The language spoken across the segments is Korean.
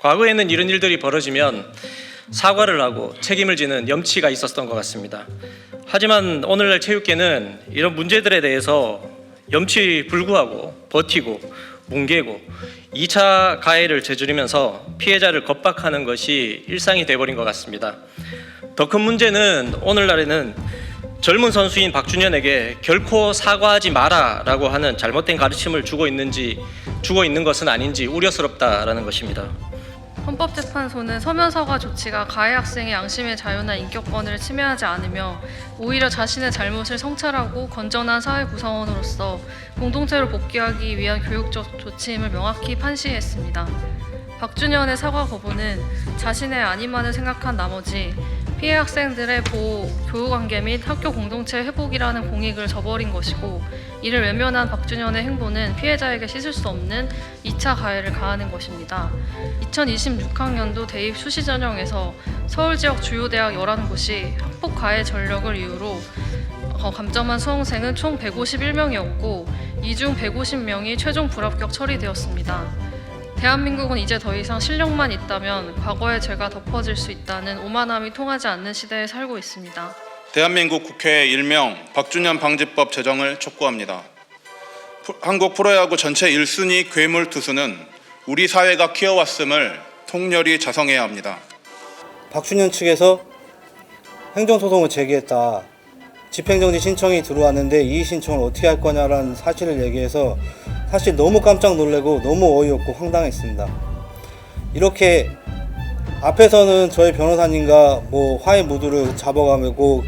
과거에는 이런 일들이 벌어지면 사과를 하고 책임을 지는 염치가 있었던 것 같습니다. 하지만 오늘날 체육계는 이런 문제들에 대해서 염치 불구하고 버티고 뭉개고 2차 가해를 저지르면서 피해자를 겁박하는 것이 일상이 돼버린 것 같습니다. 더 큰 문제는 오늘날에는 젊은 선수인 박준현에게 결코 사과하지 마라라고 하는 잘못된 가르침을 주고 있는 것은 아닌지 우려스럽다라는 것입니다. 헌법재판소는 서면 사과 조치가 가해 학생의 양심의 자유나 인격권을 침해하지 않으며 오히려 자신의 잘못을 성찰하고 건전한 사회 구성원으로서 공동체로 복귀하기 위한 교육적 조치임을 명확히 판시했습니다. 박준현의 사과 거부는 자신의 안위만을 생각한 나머지 피해 학생들의 보호, 교우관계 및 학교 공동체 회복이라는 공익을 저버린 것이고, 이를 외면한 박준현의 행보는 피해자에게 씻을 수 없는 2차 가해를 가하는 것입니다. 2026학년도 대입 수시 전형에서 서울 지역 주요 대학 11곳이 학폭 가해 전력을 이유로 감점한 수험생은 총 151명이었고 이 중 150명이 최종 불합격 처리되었습니다. 대한민국은 이제 더 이상 실력만 있다면 과거의 죄가 덮어질 수 있다는 오만함이 통하지 않는 시대에 살고 있습니다. 대한민국 국회 일명 박준현 방지법 제정을 촉구합니다. 한국 프로야구 전체 1순위 괴물 투수는 우리 사회가 키워왔음을 통렬히 자성해야 합니다. 박준현 측에서 행정소송을 제기했다. 집행정지 신청이 들어왔는데 이 신청을 어떻게 할 거냐라는 사실을 얘기해서 사실 너무 깜짝 놀라고 너무 어이없고 황당했습니다. 이렇게 앞에서는 저희 변호사님과 화해 무드를 잡아가고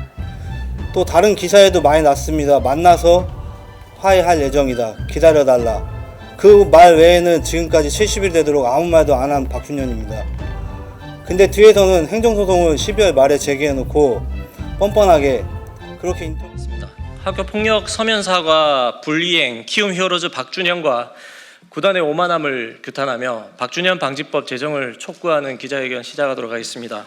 또 다른 기사에도 많이 났습니다. 만나서 화해할 예정이다. 기다려달라. 그 말 외에는 지금까지 70일 되도록 아무 말도 안 한 박준현입니다. 근데 뒤에서는 행정소송을 12월 말에 제기해놓고 뻔뻔하게 그렇게 있습니다. 학교 폭력 서면 사과 불이행 키움 히어로즈 박준현과 구단의 오만함을 규탄하며 박준현 방지법 제정을 촉구하는 기자회견 시작하도록 하겠습니다.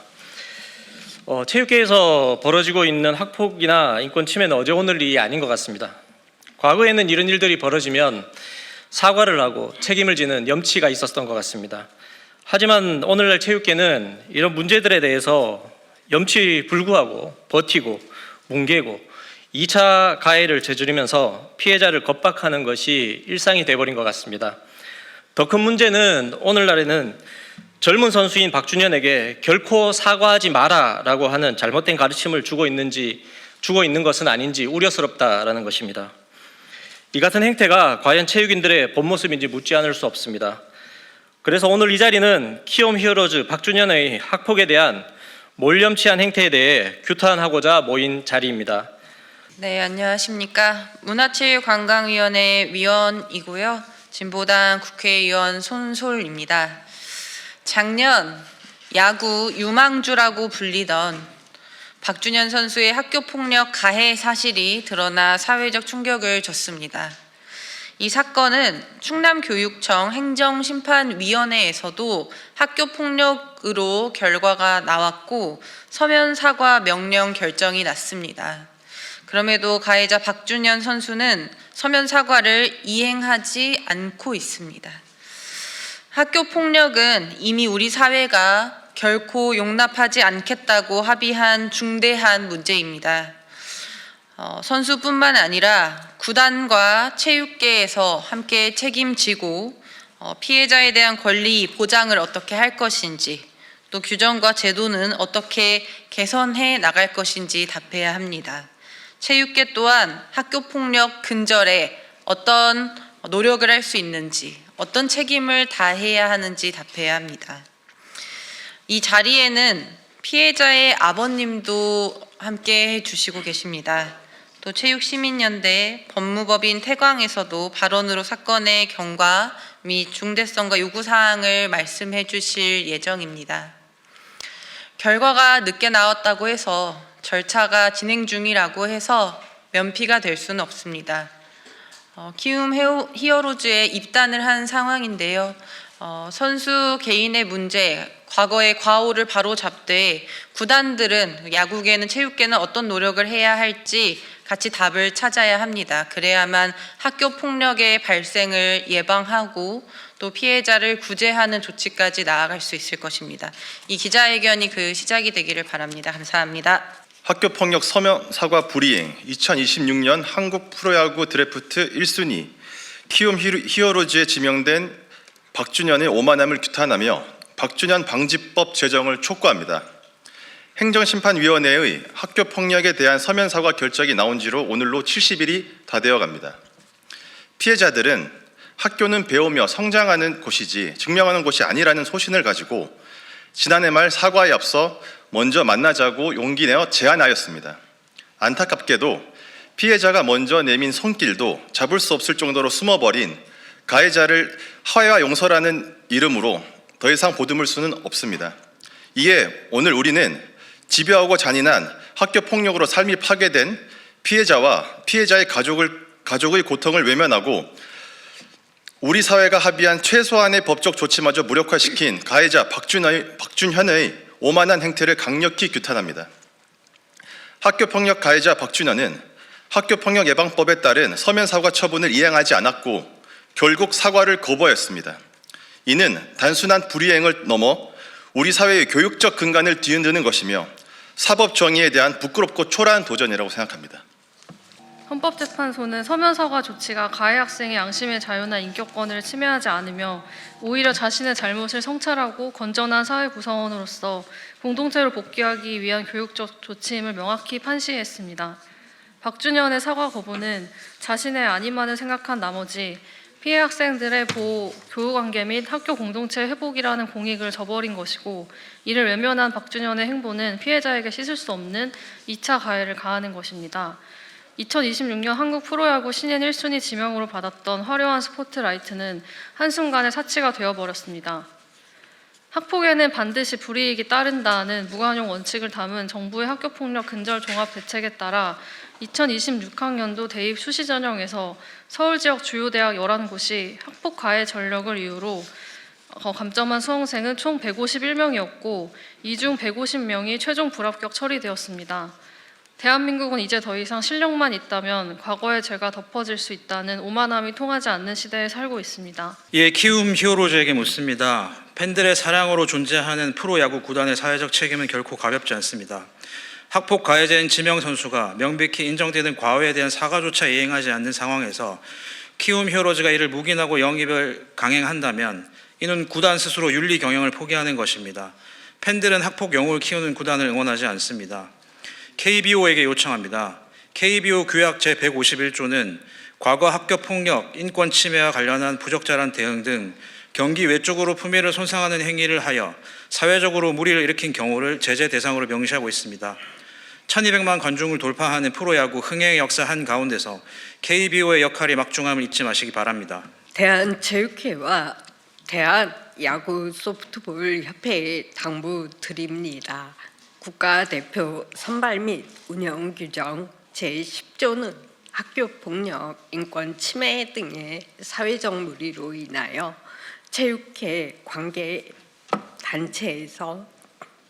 체육계에서 벌어지고 있는 학폭이나 인권 침해는 어제 오늘 일이 아닌 것 같습니다. 과거에는 이런 일들이 벌어지면 사과를 하고 책임을 지는 염치가 있었던 것 같습니다. 하지만 오늘날 체육계는 이런 문제들에 대해서 염치 불구하고 버티고 뭉개고 2차 가해를 저지르면서 피해자를 겁박하는 것이 일상이 돼버린 것 같습니다. 더 큰 문제는 오늘날에는 젊은 선수인 박준현에게 결코 사과하지 마라라고 하는 잘못된 가르침을 주고 있는 것은 아닌지 우려스럽다라는 것입니다. 이 같은 행태가 과연 체육인들의 본 모습인지 묻지 않을 수 없습니다. 그래서 오늘 이 자리는 키움 히어로즈 박준현의 학폭에 대한 몰염치한 행태에 대해 규탄하고자 모인 자리입니다. 네, 안녕하십니까. 문화체육관광위원회 위원이고요. 진보당 국회의원 손솔입니다. 작년 야구 유망주라고 불리던 박준현 선수의 학교폭력 가해 사실이 드러나 사회적 충격을 줬습니다. 이 사건은 충남교육청 행정심판위원회에서도 학교폭력으로 결과가 나왔고 서면 사과 명령 결정이 났습니다. 그럼에도 가해자 박준현 선수는 서면 사과를 이행하지 않고 있습니다. 학교폭력은 이미 우리 사회가 결코 용납하지 않겠다고 합의한 중대한 문제입니다. 선수뿐만 아니라 구단과 체육계에서 함께 책임지고 피해자에 대한 권리 보장을 어떻게 할 것인지, 또 규정과 제도는 어떻게 개선해 나갈 것인지 답해야 합니다. 체육계 또한 학교폭력 근절에 어떤 노력을 할 수 있는지, 어떤 책임을 다해야 하는지 답해야 합니다. 이 자리에는 피해자의 아버님도 함께 해주시고 계십니다. 또 체육시민연대 법무법인 태광에서도 발언으로 사건의 경과 및 중대성과 요구사항을 말씀해 주실 예정입니다. 결과가 늦게 나왔다고 해서 절차가 진행 중이라고 해서 면피가 될 수는 없습니다. 키움 히어로즈에 입단을 한 상황인데요. 선수 개인의 문제, 과거의 과오를 바로잡되 구단들은, 야구계는 체육계는 어떤 노력을 해야 할지 같이 답을 찾아야 합니다. 그래야만 학교 폭력의 발생을 예방하고 또 피해자를 구제하는 조치까지 나아갈 수 있을 것입니다. 이 기자회견이 그 시작이 되기를 바랍니다. 감사합니다. 학교폭력 서면 사과 불이행 2026년 한국 프로야구 드래프트 1순위 키움 히어로즈에 지명된 박준현의 오만함을 규탄하며 박준현 방지법 제정을 촉구합니다. 행정심판위원회의 학교폭력에 대한 서면 사과 결정이 나온 지로 오늘로 70일이 다 되어 갑니다. 피해자들은 학교는 배우며 성장하는 곳이지 증명하는 곳이 아니라는 소신을 가지고 지난해 말 사과에 앞서 먼저 만나자고 용기 내어 제안하였습니다. 안타깝게도 피해자가 먼저 내민 손길도 잡을 수 없을 정도로 숨어버린 가해자를 화해와 용서라는 이름으로 더 이상 보듬을 수는 없습니다. 이에 오늘 우리는 집요하고 잔인한 학교 폭력으로 삶이 파괴된 피해자와 피해자의 가족의 고통을 외면하고 우리 사회가 합의한 최소한의 법적 조치마저 무력화시킨 가해자 박준현의 오만한 행태를 강력히 규탄합니다. 학교폭력 가해자 박준현은 학교폭력 예방법에 따른 서면 사과 처분을 이행하지 않았고 결국 사과를 거부하였습니다. 이는 단순한 불이행을 넘어 우리 사회의 교육적 근간을 뒤흔드는 것이며 사법 정의에 대한 부끄럽고 초라한 도전이라고 생각합니다. 헌법재판소는 서면 사과 조치가 가해 학생의 양심의 자유나 인격권을 침해하지 않으며 오히려 자신의 잘못을 성찰하고 건전한 사회 구성원으로서 공동체로 복귀하기 위한 교육적 조치임을 명확히 판시했습니다. 박준현의 사과 거부는 자신의 아니만을 생각한 나머지 피해 학생들의 보호, 교우관계 및 학교 공동체 회복이라는 공익을 저버린 것이고 이를 외면한 박준현의 행보는 피해자에게 씻을 수 없는 2차 가해를 가하는 것입니다. 2026년 한국 프로야구 신인 1순위 지명으로 받았던 화려한 스포트라이트는 한순간에 사치가 되어버렸습니다. 학폭에는 반드시 불이익이 따른다는 무관용 원칙을 담은 정부의 학교폭력 근절 종합 대책에 따라 2026학년도 대입 수시 전형에서 서울 지역 주요 대학 11곳이 학폭 가해 전력을 이유로 감점한 수험생은 총 151명이었고 이 중 150명이 최종 불합격 처리되었습니다. 대한민국은 이제 더 이상 실력만 있다면 과거의 죄가 덮어질 수 있다는 오만함이 통하지 않는 시대에 살고 있습니다. 예, 키움 히어로즈에게 묻습니다. 팬들의 사랑으로 존재하는 프로야구 구단의 사회적 책임은 결코 가볍지 않습니다. 학폭 가해자인 지명 선수가 명백히 인정되는 과오에 대한 사과조차 이행하지 않는 상황에서 키움 히어로즈가 이를 묵인하고 영입을 강행한다면 이는 구단 스스로 윤리 경영을 포기하는 것입니다. 팬들은 학폭 영웅을 키우는 구단을 응원하지 않습니다. KBO에게 요청합니다. KBO 규약 제151조는 과거 학교 폭력, 인권 침해와 관련한 부적절한 대응 등 경기 외적으로 품위를 손상하는 행위를 하여 사회적으로 무리를 일으킨 경우를 제재 대상으로 명시하고 있습니다. 1200만 관중을 돌파하는 프로야구 흥행의 역사 한가운데서 KBO의 역할이 막중함을 잊지 마시기 바랍니다. 대한체육회와 대한야구소프트볼협회에 당부드립니다. 국가대표 선발 및 운영 규정 제10조는 학교폭력, 인권 침해 등의 사회적 무리로 인하여 체육회 관계 단체에서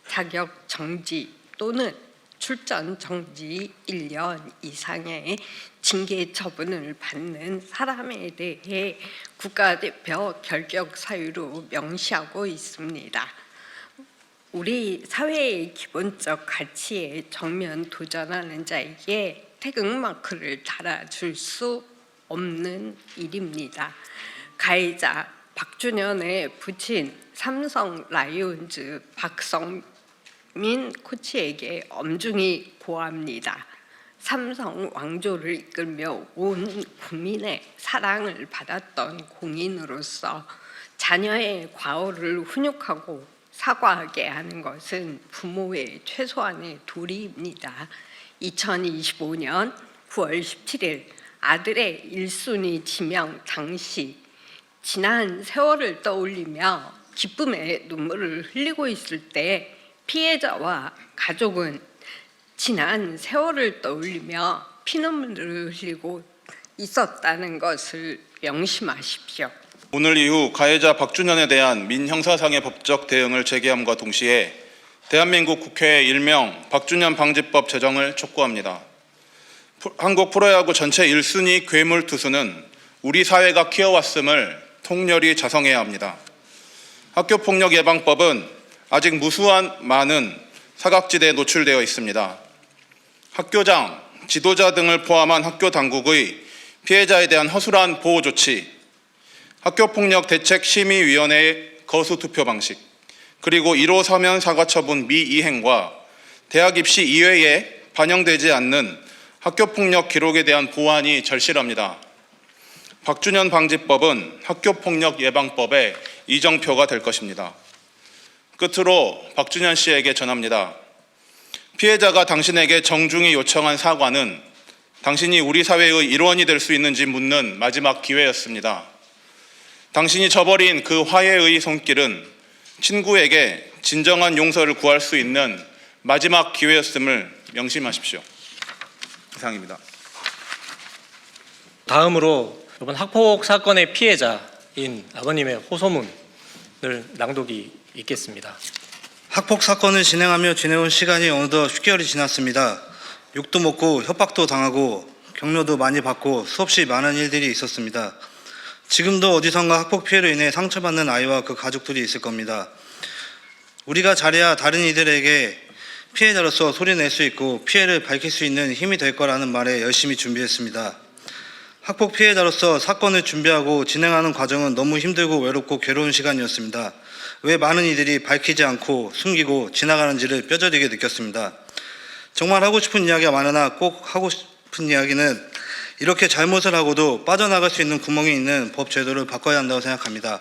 자격 정지 또는 출전 정지 1년 이상의 징계 처분을 받는 사람에 대해 국가대표 결격 사유로 명시하고 있습니다. 우리 사회의 기본적 가치에 정면 도전하는 자에게 태극마크를 달아줄 수 없는 일입니다. 가해자 박준현의 부친 삼성 라이온즈 박성민 코치에게 엄중히 고합니다. 삼성 왕조를 이끌며 온 국민의 사랑을 받았던 공인으로서 자녀의 과오를 훈육하고 사과하게 하는 것은 부모의 최소한의 도리입니다. 2025년 9월 17일 아들의 1순위 지명 당시 지난 세월을 떠올리며 기쁨의 눈물을 흘리고 있을 때 피해자와 가족은 지난 세월을 떠올리며 피눈물을 흘리고 있었다는 것을 명심하십시오. 오늘 이후 가해자 박준현에 대한 민형사상의 법적 대응을 제기함과 동시에 대한민국 국회에 일명 박준현 방지법 제정을 촉구합니다. 한국 프로야구 전체 1순위 괴물 투수는 우리 사회가 키워왔음을 통렬히 자성해야 합니다. 학교폭력예방법은 아직 무수한 많은 사각지대에 노출되어 있습니다. 학교장, 지도자 등을 포함한 학교 당국의 피해자에 대한 허술한 보호 조치, 학교폭력대책심의위원회의 거수 투표 방식, 그리고 1호 서면 사과 처분 미이행과 대학 입시 이외에 반영되지 않는 학교폭력 기록에 대한 보완이 절실합니다. 박준현 방지법은 학교폭력 예방법의 이정표가 될 것입니다. 끝으로 박준현 씨에게 전합니다. 피해자가 당신에게 정중히 요청한 사과는 당신이 우리 사회의 일원이 될 수 있는지 묻는 마지막 기회였습니다. 당신이 저버린 그 화해의 손길은 친구에게 진정한 용서를 구할 수 있는 마지막 기회였음을 명심하십시오. 이상입니다. 다음으로 이번 학폭 사건의 피해자인 아버님의 호소문을 낭독이 있겠습니다. 학폭 사건을 진행하며 지내온 시간이 어느덧 10개월이 지났습니다. 욕도 먹고 협박도 당하고 격려도 많이 받고 수없이 많은 일들이 있었습니다. 지금도 어디선가 학폭 피해로 인해 상처받는 아이와 그 가족들이 있을 겁니다. 우리가 잘해야 다른 이들에게 피해자로서 소리낼 수 있고 피해를 밝힐 수 있는 힘이 될 거라는 말에 열심히 준비했습니다. 학폭 피해자로서 사건을 준비하고 진행하는 과정은 너무 힘들고 외롭고 괴로운 시간이었습니다. 왜 많은 이들이 밝히지 않고 숨기고 지나가는지를 뼈저리게 느꼈습니다. 정말 하고 싶은 이야기가 많으나 꼭 하고 싶은 이야기는 이렇게 잘못을 하고도 빠져나갈 수 있는 구멍이 있는 법 제도를 바꿔야 한다고 생각합니다.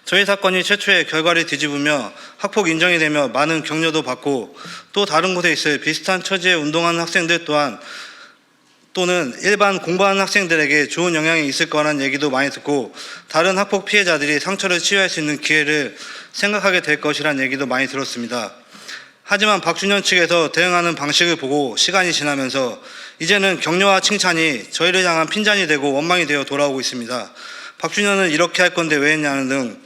저희 사건이 최초의 결과를 뒤집으며 학폭 인정이 되며 많은 격려도 받고 또 다른 곳에 있을 비슷한 처지에 운동하는 학생들 또는 일반 공부하는 학생들에게 좋은 영향이 있을 거라는 얘기도 많이 듣고 다른 학폭 피해자들이 상처를 치유할 수 있는 기회를 생각하게 될 것이라는 얘기도 많이 들었습니다. 하지만 박준현 측에서 대응하는 방식을 보고 시간이 지나면서 이제는 격려와 칭찬이 저희를 향한 핀잔이 되고 원망이 되어 돌아오고 있습니다. 박준현은 이렇게 할 건데 왜 했냐는 등,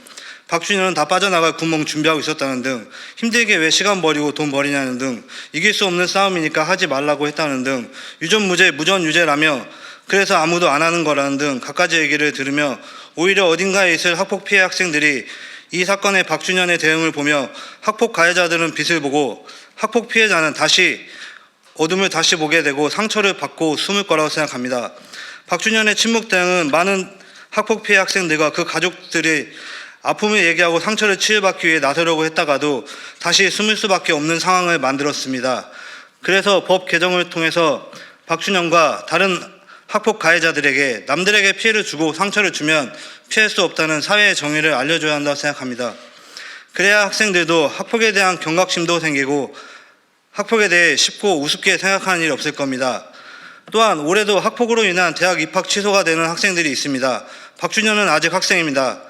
박준현은 다 빠져나갈 구멍 준비하고 있었다는 등, 힘들게 왜 시간 버리고 돈 버리냐는 등, 이길 수 없는 싸움이니까 하지 말라고 했다는 등, 유전무죄 무전유죄라며 그래서 아무도 안 하는 거라는 등 갖가지 얘기를 들으며 오히려 어딘가에 있을 학폭 피해 학생들이 이 사건의 박준현의 대응을 보며 학폭 가해자들은 빛을 보고 학폭 피해자는 어둠을 다시 보게 되고 상처를 받고 숨을 거라고 생각합니다. 박준현의 침묵 대응은 많은 학폭 피해 학생들과 그 가족들이 아픔을 얘기하고 상처를 치유받기 위해 나서려고 했다가도 다시 숨을 수밖에 없는 상황을 만들었습니다. 그래서 법 개정을 통해서 박준현과 다른 학폭 가해자들에게 남들에게 피해를 주고 상처를 주면 피할 수 없다는 사회의 정의를 알려줘야 한다고 생각합니다. 그래야 학생들도 학폭에 대한 경각심도 생기고 학폭에 대해 쉽고 우습게 생각하는 일이 없을 겁니다. 또한 올해도 학폭으로 인한 대학 입학 취소가 되는 학생들이 있습니다. 박준현은 아직 학생입니다.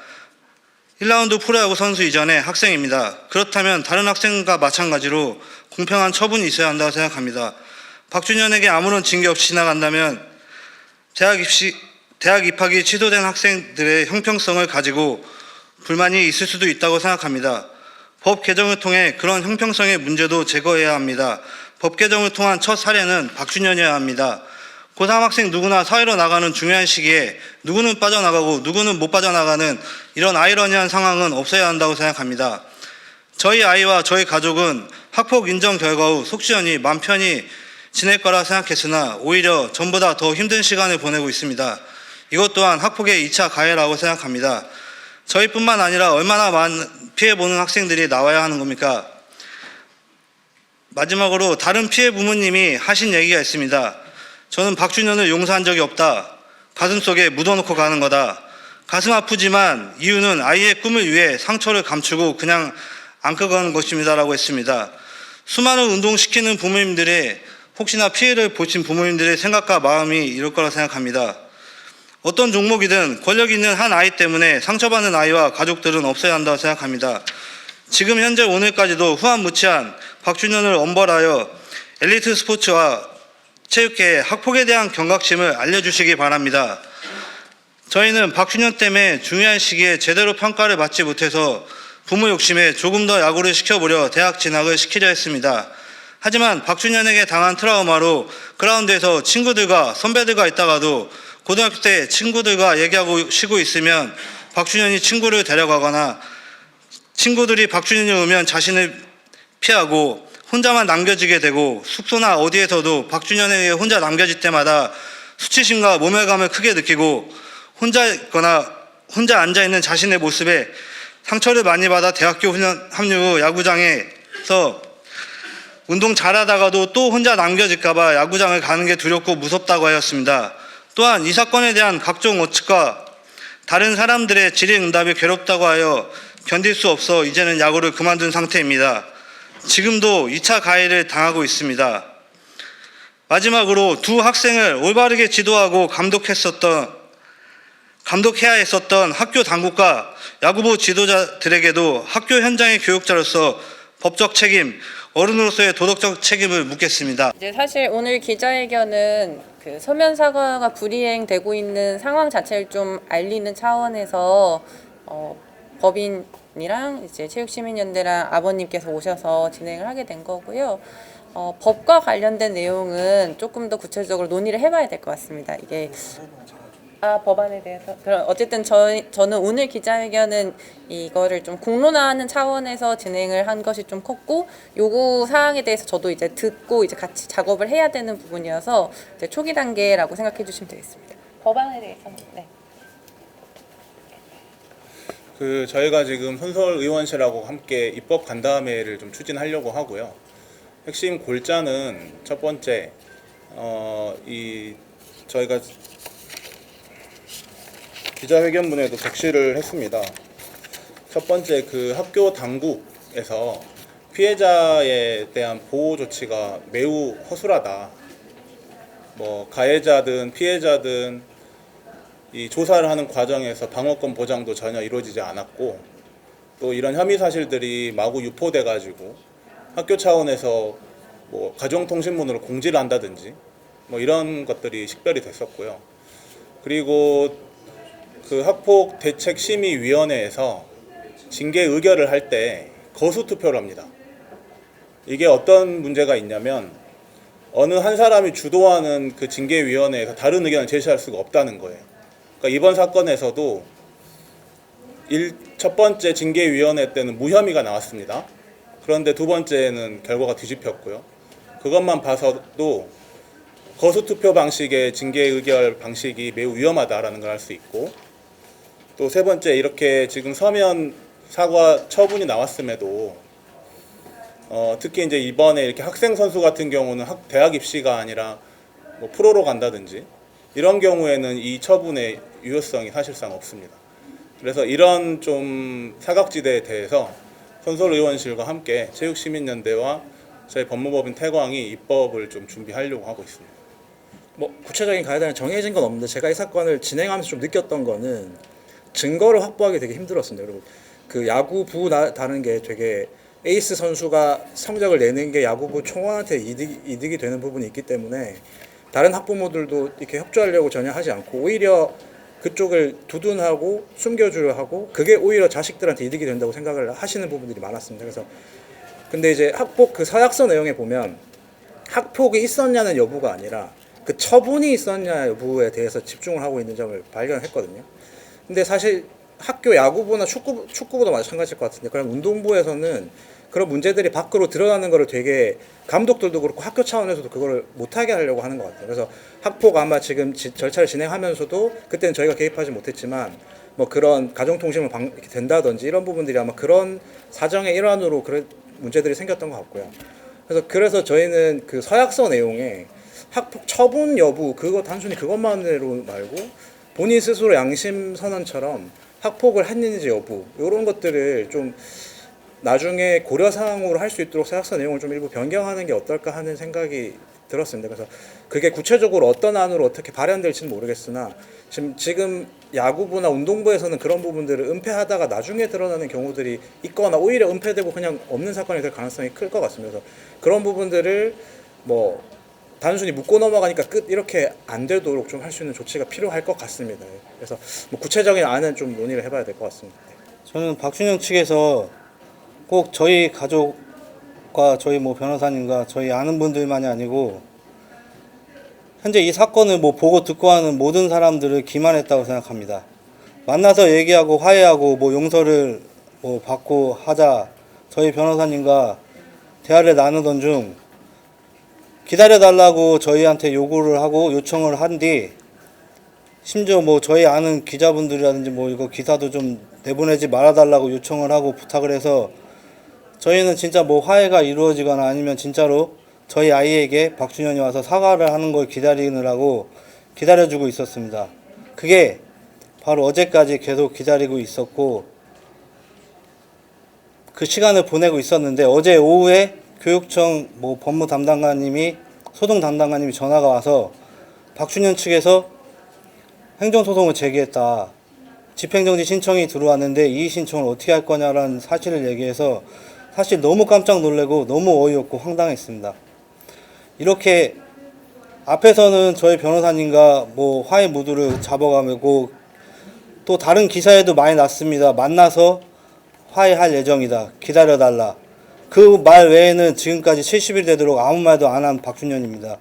1라운드 프로야구 선수 이전에 학생입니다. 그렇다면 다른 학생과 마찬가지로 공평한 처분이 있어야 한다고 생각합니다. 박준현에게 아무런 징계 없이 지나간다면 대학 입학이 취소된 학생들의 형평성을 가지고 불만이 있을 수도 있다고 생각합니다. 법 개정을 통해 그런 형평성의 문제도 제거해야 합니다. 법 개정을 통한 첫 사례는 박준현이어야 합니다. 고3 학생 누구나 사회로 나가는 중요한 시기에 누구는 빠져나가고 누구는 못 빠져나가는 이런 아이러니한 상황은 없어야 한다고 생각합니다. 저희 아이와 저희 가족은 학폭 인정 결과 후 속 시원히 맘 편히 지낼 거라 생각했으나 오히려 전보다 더 힘든 시간을 보내고 있습니다. 이것 또한 학폭의 2차 가해라고 생각합니다. 저희뿐만 아니라 얼마나 많은 피해보는 학생들이 나와야 하는 겁니까? 마지막으로 다른 피해 부모님이 하신 얘기가 있습니다. 저는 박준현을 용서한 적이 없다. 가슴속에 묻어놓고 가는 거다. 가슴 아프지만 이유는 아이의 꿈을 위해 상처를 감추고 그냥 안고 가는 것입니다. 라고 했습니다. 수많은 운동시키는 부모님들의 혹시나 피해를 보신 부모님들의 생각과 마음이 이럴 거라 생각합니다. 어떤 종목이든 권력 있는 한 아이 때문에 상처받는 아이와 가족들은 없어야 한다고 생각합니다. 지금 현재 오늘까지도 후한무치한 박준현을 엄벌하여 엘리트 스포츠와 체육계에 학폭에 대한 경각심을 알려주시기 바랍니다. 저희는 박준현 때문에 중요한 시기에 제대로 평가를 받지 못해서 부모 욕심에 조금 더 야구를 시켜보려 대학 진학을 시키려 했습니다. 하지만 박준현에게 당한 트라우마로 그라운드에서 친구들과 선배들과 있다가도 고등학교 때 친구들과 얘기하고 쉬고 있으면 박준현이 친구를 데려가거나 친구들이 박준현이 오면 자신을 피하고 혼자만 남겨지게 되고 숙소나 어디에서도 박준현에 의해 혼자 남겨질 때마다 수치심과 모멸감을 크게 느끼고 혼자 있거나 혼자 앉아있는 자신의 모습에 상처를 많이 받아 대학교 훈련 합류 후 야구장에서 운동 잘하다가도 또 혼자 남겨질까봐 야구장을 가는 게 두렵고 무섭다고 하였습니다. 또한 이 사건에 대한 각종 오측과 다른 사람들의 질의응답이 괴롭다고 하여 견딜 수 없어 이제는 야구를 그만둔 상태입니다. 지금도 2차 가해를 당하고 있습니다. 마지막으로 두 학생을 올바르게 지도하고 감독해야 했었던 학교 당국과 야구부 지도자들에게도 학교 현장의 교육자로서 법적 책임, 어른으로서의 도덕적 책임을 묻겠습니다. 이제 사실 오늘 기자회견은 그 서면 사과가 불이행되고 있는 상황 자체를 좀 알리는 차원에서 법인이랑 이제 체육시민연대랑 아버님께서 오셔서 진행을 하게 된 거고요. 법과 관련된 내용은 조금 더 구체적으로 논의를 해봐야 될 것 같습니다. 이게 법안에 대해서 그럼 어쨌든 저는 오늘 기자회견은 이거를 좀 공론화하는 차원에서 진행을 한 것이 좀 컸고 요구 사항에 대해서 저도 이제 듣고 이제 같이 작업을 해야 되는 부분이어서 이제 초기 단계라고 생각해 주시면 되겠습니다. 법안에 대해서는 네. 저희가 지금 선설의원실하고 함께 입법 간담회를 좀 추진하려고 하고요. 핵심 골자는 첫 번째 저희가 기자회견문에도 적시를 했습니다. 첫 번째 학교 당국에서 피해자에 대한 보호 조치가 매우 허술하다. 가해자든 피해자든 이 조사를 하는 과정에서 방어권 보장도 전혀 이루어지지 않았고 또 이런 혐의 사실들이 마구 유포돼 가지고 학교 차원에서 가정통신문으로 공지를 한다든지 이런 것들이 식별이 됐었고요. 그리고 학폭 대책 심의위원회에서 징계 의결을 할 때 거수 투표를 합니다. 이게 어떤 문제가 있냐면 어느 한 사람이 주도하는 그 징계위원회에서 다른 의견을 제시할 수가 없다는 거예요. 그러니까 이번 사건에서도 첫 번째 징계위원회 때는 무혐의가 나왔습니다. 그런데 두 번째는 결과가 뒤집혔고요. 그것만 봐서도 거수투표 방식의 징계 의결 방식이 매우 위험하다라는 걸 알 수 있고 또 세 번째 이렇게 지금 서면 사과 처분이 나왔음에도 특히 이제 이번에 이렇게 학생 선수 같은 경우는 대학 입시가 아니라 프로로 간다든지 이런 경우에는 이 처분의 유효성이 사실상 없습니다. 그래서 이런 좀 사각지대에 대해서 선설의원실과 함께 체육시민연대와 저희 법무법인 태광이 입법을 좀 준비하려고 하고 있습니다. 구체적인 가이드라인 정해진 건 없는데 제가 이 사건을 진행하면서 좀 느꼈던 거는 증거를 확보하기 되게 힘들었습니다. 그리고 그 야구부 다른 게 되게 에이스 선수가 성적을 내는 게 야구부 총원한테 이득이 되는 부분이 있기 때문에 다른 학부모들도 이렇게 협조하려고 전혀 하지 않고 오히려 그쪽을 두둔하고 숨겨주려 하고 그게 오히려 자식들한테 이득이 된다고 생각을 하시는 부분들이 많았습니다. 그래서 근데 이제 학폭 서약서 내용에 보면 학폭이 있었냐는 여부가 아니라 그 처분이 있었냐 여부에 대해서 집중을 하고 있는 점을 발견했거든요. 근데 사실 학교 야구부나 축구부도 마찬가지일 것 같은데 그런 운동부에서는 그런 문제들이 밖으로 드러나는 거를 되게 감독들도 그렇고 학교 차원에서도 그거를 못하게 하려고 하는 것 같아요. 그래서 학폭 아마 지금 절차를 진행하면서도 그때는 저희가 개입하지 못했지만 그런 가정통신을 된다든지 이런 부분들이 아마 그런 사정의 일환으로 그런 문제들이 생겼던 것 같고요. 그래서 저희는 그 서약서 내용에 학폭 처분 여부 단순히 그것만으로 말고 본인 스스로 양심 선언처럼 학폭을 했는지 여부 이런 것들을 좀 나중에 고려 사항으로 할 수 있도록 서약서 내용을 좀 일부 변경하는 게 어떨까 하는 생각이 들었습니다. 그래서 그게 구체적으로 어떤 안으로 어떻게 발현될지는 모르겠으나 지금 야구부나 운동부에서는 그런 부분들을 은폐하다가 나중에 드러나는 경우들이 있거나 오히려 은폐되고 그냥 없는 사건이 될 가능성이 클 것 같습니다. 그래서 그런 부분들을 단순히 묻고 넘어가니까 끝 이렇게 안 되도록 좀 할 수 있는 조치가 필요할 것 같습니다. 그래서 구체적인 안은 좀 논의를 해봐야 될 것 같습니다. 저는 박준영 측에서 꼭 저희 가족과 저희 변호사님과 저희 아는 분들만이 아니고 현재 이 사건을 보고 듣고 하는 모든 사람들을 기만했다고 생각합니다. 만나서 얘기하고 화해하고 뭐 용서를 뭐 받고 하자 저희 변호사님과 대화를 나누던 중 기다려달라고 저희한테 요구를 하고 요청을 한 뒤 심지어 뭐 저희 아는 기자분들이라든지 뭐 이거 기사도 좀 내보내지 말아달라고 요청을 하고 부탁을 해서 저희는 진짜 뭐 화해가 이루어지거나 아니면 진짜로 저희 아이에게 박준현이 와서 사과를 하는 걸 기다리느라고 기다려주고 있었습니다. 그게 바로 어제까지 계속 기다리고 있었고 그 시간을 보내고 있었는데 어제 오후에 교육청 뭐 법무 담당관님이 소동 담당관님이 전화가 와서 박준현 측에서 행정소송을 제기했다. 집행정지 신청이 들어왔는데 이의 신청을 어떻게 할 거냐라는 사실을 얘기해서 사실 너무 깜짝 놀래고 너무 어이없고 황당했습니다. 이렇게 앞에서는 저희 변호사님과 뭐 화해 무드를 잡아가고 또 다른 기사에도 많이 났습니다. 만나서 화해할 예정이다. 기다려달라. 그 말 외에는 지금까지 70일 되도록 아무 말도 안 한 박준현입니다.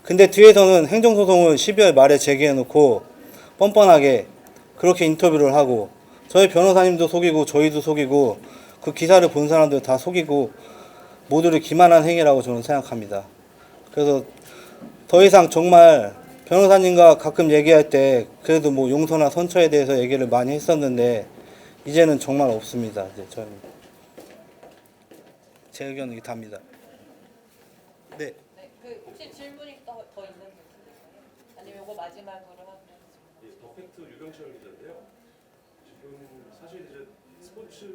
근데 뒤에서는 행정소송을 12월 말에 제기해놓고 뻔뻔하게 그렇게 인터뷰를 하고 저희 변호사님도 속이고 저희도 속이고 그 기사를 본 사람들 다 속이고 모두를 기만한 행위라고 저는 생각합니다. 그래서 더 이상 정말 변호사님과 가끔 얘기할 때 그래도 뭐 용서나 선처에 대해서 얘기를 많이 했었는데 이제는 정말 없습니다. 이제 저는 제 의견은 이게 답니다. 네. 그 혹시 질문이 더 있는 분 아니면 이거 마지막으로 하면 더팩트 유병철 기자인데요. 지금 사실 이제 스포츠